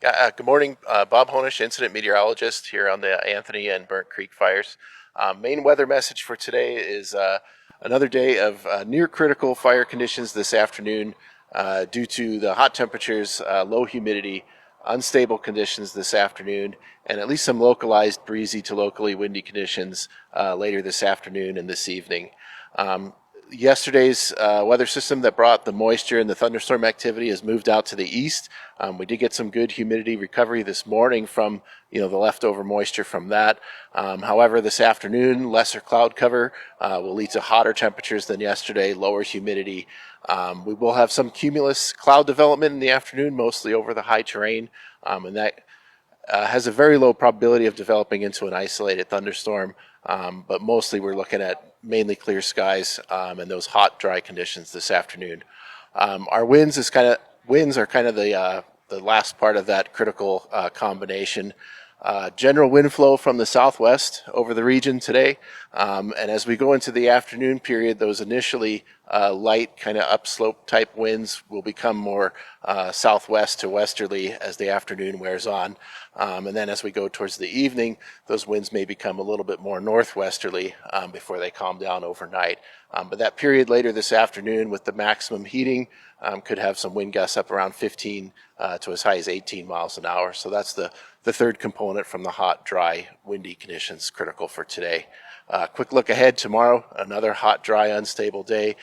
Good morning. Bob Honish, incident meteorologist here on the Anthony and Burnt Creek fires. Main weather message for today is another day of near critical fire conditions this afternoon due to the hot temperatures, low humidity, unstable conditions this afternoon, and at least some localized breezy to locally windy conditions later this afternoon and this evening. Yesterday's weather system that brought the moisture and the thunderstorm activity has moved out to the east. We did get some good humidity recovery this morning from the leftover moisture from that. However, this afternoon, lesser cloud cover will lead to hotter temperatures than yesterday, lower humidity. We will have some cumulus cloud development in the afternoon, mostly over the high terrain, and that has a very low probability of developing into an isolated thunderstorm. But mostly we're looking at mainly clear skies and those hot, dry conditions this afternoon. Our winds are kind of the last part of that critical combination. General wind flow from the southwest over the region today, and as we go into the afternoon period, those initially light kind of upslope type winds will become more southwest to westerly as the afternoon wears on, and then as we go towards the evening, those winds may become a little bit more northwesterly before they calm down overnight. But that period later this afternoon with the maximum heating could have some wind gusts up around 15 to as high as 18 miles an hour. So that's the third component from the hot, dry, windy conditions critical for today. Quick look ahead tomorrow, another hot, dry, unstable day.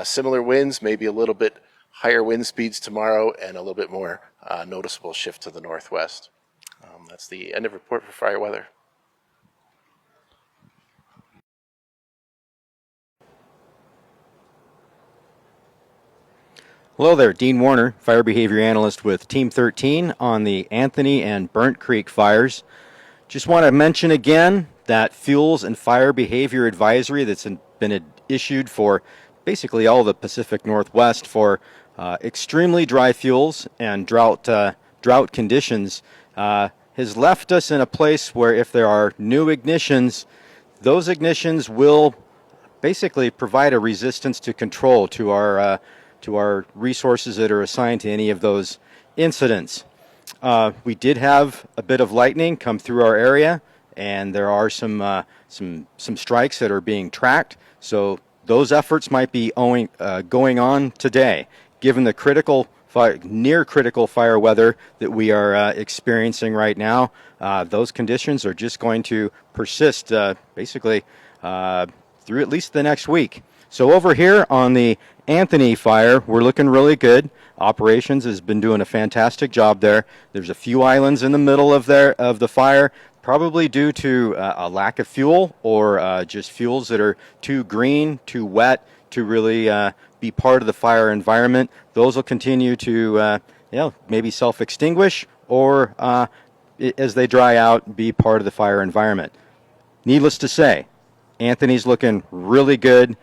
Similar winds, maybe a little bit higher wind speeds tomorrow and a little bit more noticeable shift to the northwest. That's the end of report for fire weather. Hello there, Dean Warner, Fire Behavior Analyst with Team 13 on the Anthony and Burnt Creek fires. Just want to mention again that fuels and fire behavior advisory that's been issued for basically all the Pacific Northwest for extremely dry fuels and drought conditions has left us in a place where if there are new ignitions, those ignitions will basically provide a resistance to control to our resources that are assigned to any of those incidents. We did have a bit of lightning come through our area, and there are some strikes that are being tracked. So those efforts might be going on today, given the near critical fire weather that we are experiencing right now. Those conditions are just going to persist basically through at least the next week. So over here on the Anthony fire, we're looking really good. Operations has been doing a fantastic job there. There's a few islands in the middle of the fire, probably due to a lack of fuel or just fuels that are too green, too wet to really be part of the fire environment. Those will continue to maybe self-extinguish or as they dry out, be part of the fire environment. Needless to say, Anthony's looking really good.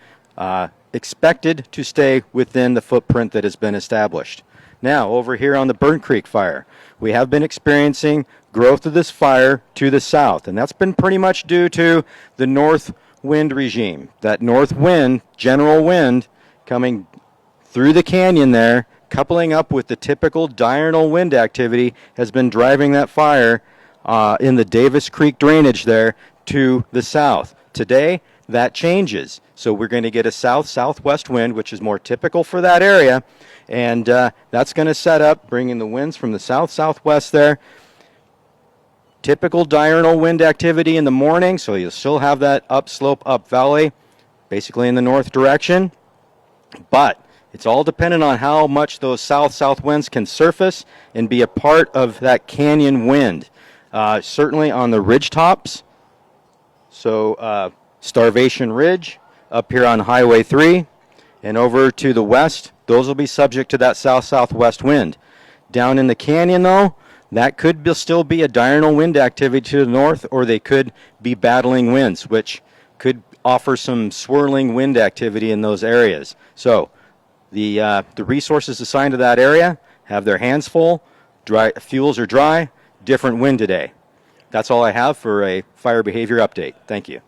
Expected to stay within the footprint that has been established. Now, over here on the Burnt Creek fire, we have been experiencing growth of this fire to the south, and that's been pretty much due to the north wind regime. That north wind, general wind, coming through the canyon there, coupling up with the typical diurnal wind activity, has been driving that fire in the Davis Creek drainage there to the south. Today, that changes. So we're going to get a south-southwest wind, which is more typical for that area, and that's going to set up, bringing the winds from the south-southwest there. Typical diurnal wind activity in the morning, so you'll still have that upslope, up valley, basically in the north direction, but it's all dependent on how much those south-south winds can surface and be a part of that canyon wind. Certainly on the ridge tops, so Starvation Ridge, up here on Highway 3, and over to the west, those will be subject to that south-southwest wind. Down in the canyon, though, that could still be a diurnal wind activity to the north, or they could be battling winds, which could offer some swirling wind activity in those areas. So the resources assigned to that area have their hands full. Fuels are dry, different wind today. That's all I have for a fire behavior update. Thank you.